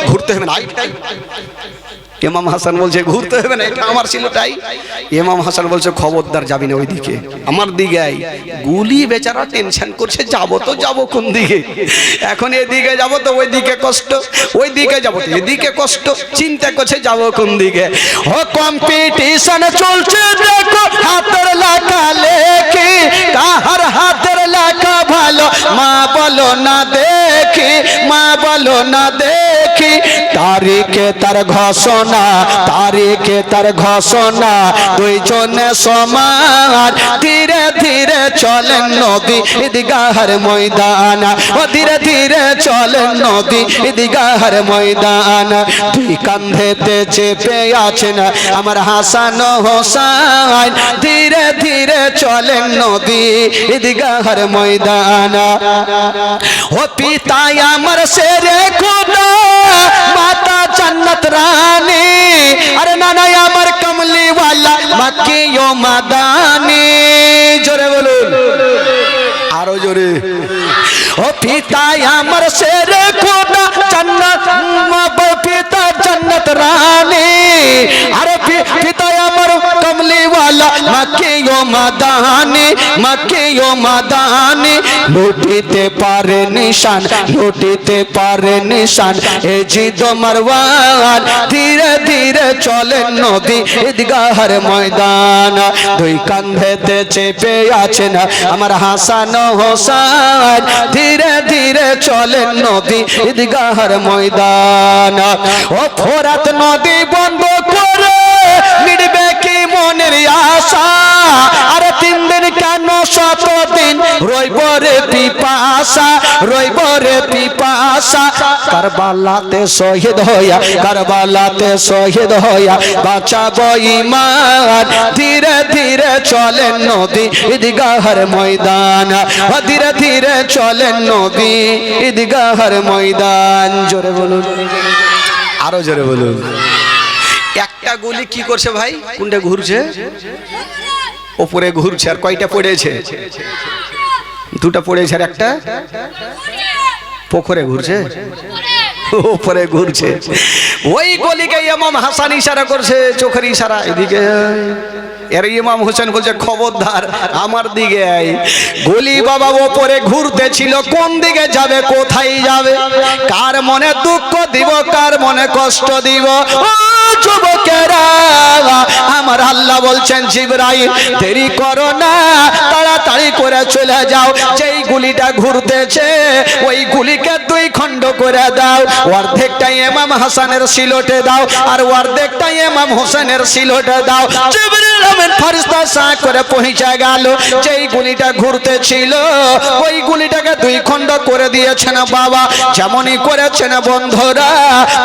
Speaker 1: ঘুরতে হবে না,
Speaker 2: ইমাম হাসান বলছে ঘুরতে হবে না, এটা আমার ছিল তাই। ইমাম হাসান বলছে খবরদার যাবি না ওইদিকে, আমার দিকে আই। গুলি বেচারা টেনশন করছে, যাবো তো যাবো কোন দিকে, এখন এদিকে যাবো তো ওইদিকে কষ্ট, ওইদিকে যাবো তো এদিকে কষ্ট, চিন্তা করছে যাবো কোন দিকে।
Speaker 1: ও কম্পিটিশন চলছে দেখো হাতের লেখা লেখি, কাহার হাতের লেখা ভালো মা বলো না দেখি, মা বলো না দেখি। তারিখে তার ঘোষণা, তারিখে তার ঘোষণা, দুইজনে সমান। ধীরে ধীরে চলেন নবী ঈদগাহের ময়দান, ও ধীরে ধীরে চলেন নবী ঈদগাহের ময়দান। দুই কাঁধেতে চেপে আছেন আমার হাসান ও হোসাইন, ধীরে ধীরে চলেন নবী ঈদগাহের ময়দান। ও পিতা আমার শেরে খোদা, মাতা জান্নাত রানী, আরে নানা আমার কমলি ওয়ালা মক্কি ও মাদানী। জোরে বলুন,
Speaker 2: আরো জোরে।
Speaker 1: ও পিতা আমার শেরে খোদা জান্নাত, পিতা জান্নাত রানী, আরে পিতা আমার কমলি ওয়ালা মক্কি ও মাদানী, মক্কি ও মাদানী। লুটিতে পারে নিশান, লুটিতে পারে নিশান এ জিদ মারওয়ান। ধীরে ধীরে চলেন নবী ঈদগাহের ময়দান, দুই কাঁধেতে চেপে আছেন আমার হাসান ও হোসেন। ধীরে ধীরে চলেন নবী ঈদগাহের ময়দান। ও ফোরাত নদী বন্ধ করে মিটবে কি মনের আশা, আরে 3 দিন কেন 7 দিন রইব রে পিপাসা, রইব রে পিপাসা। কারবালাতে শহীদ হইয়া, কারবালাতে শহীদ হইয়া বাঁচাবো ঈমান। ধীরে ধীরে চলেন নবী ঈদগাহের ময়দান, ধীরে ধীরে চলেন নবী ঈদগাহের ময়দান। জোরে বলুন,
Speaker 2: আরো জোরে বলুন। একটা গুলি কি করছে ভাই, কোনটা ঘুরছে, ওপরে ঘুরছে। আর কয়টা পড়েছে, দুটা পড়েছে, আর একটা পুকুরে ঘুরছে, ওপরে ঘুরছে। ওই গলিকে ইমাম হাসান ইশারা করছে, চোখের ইশারা এদিকে। এর ইমাম হোসেন বলছে খবরদার আমার দিকে আই। গলি বাবা ওপরে ঘুরতে ছিল, কোন দিকে যাবে, কোথায় যাবে, কার মনে দুঃখ দিব, কার মনে কষ্ট দিব। ও যুবকেরা, আমার আল্লাহ বলছেন জিবরাইল দেরি করো না, তাড়াতাড়ি করে চলে যাও। যেই গুলিটা ঘুরতেছে ওই গুলিকে 2 খণ্ড করে দাও, অর্ধেকটা ইমাম হাসানের সিলটে দাও, আর অর্ধেকটা ইমাম হোসেনের সিলটে দাও। জিবরিল আমিন ফেরেশতা সাঁ করে পৌঁছে গেল। যেই গুলিটা ঘুরতেছিল ওই গুলিটাকে 2 খণ্ড করে দিয়েছেন বাবা। যেমনই করেছেন বন্ধুরা,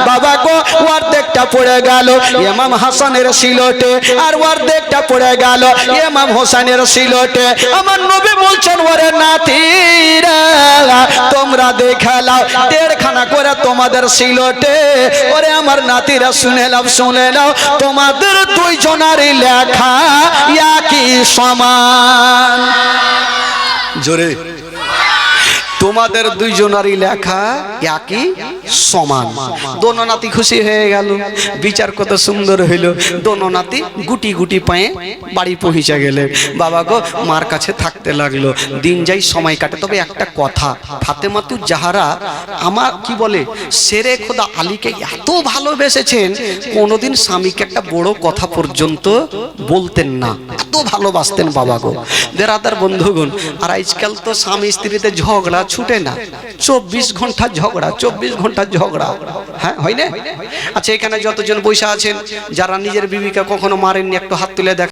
Speaker 2: বাবা গো অর্ধেকটা পড়ে গেল ইমাম হাসানের সিলটে, আর অর্ধেকটা পড়ে গেল ইমাম হোসেনের সিলটে। আমার নবী বলছেন ওরে নাতিরা তোমরা দেখে নাও, 1.5 খানা করে তোমাদের সিলটে। ওরে আমার নাতিরা শুনে নাও, শুনে নাও, তোমাদের 2 জনারই লেখা একই সমান। জোরে, তোমাদের 2 জনারই লেখা একই সমান। দোনো নাতি খুশি হয়ে গেল, বিচার কত সুন্দর হইল। দোনো নাতি গুটি গুটি পায়ে বাড়ি পৌঁছে গেলে। বাবা গো মার কাছে থাকতে লাগলো, দিন যাই সময় কাটে। তবে একটা কথা, ফাতেমাতুজ জাহরা আমার কি বলে শেরে খোদা আলীকে এত ভালোবেসেছেন, কোনোদিন স্বামীকে একটা বড় কথা পর্যন্ত বলতেন না, এত ভালোবাসতেন বাবা গো। বেরাদার বন্ধুগণ, আর আজকাল তো স্বামী স্ত্রীতে ঝগড়া ছুটে না, 24 ঘন্টা ঝগড়া, 24 ঘন্টা ঝগড়া। হ্যাঁ হয় না? আচ্ছা, এখানে যতজন বসে আছেন যারা নিজের বিবিকে কখনো মারেননি, একটু হাত তুলে দেখ।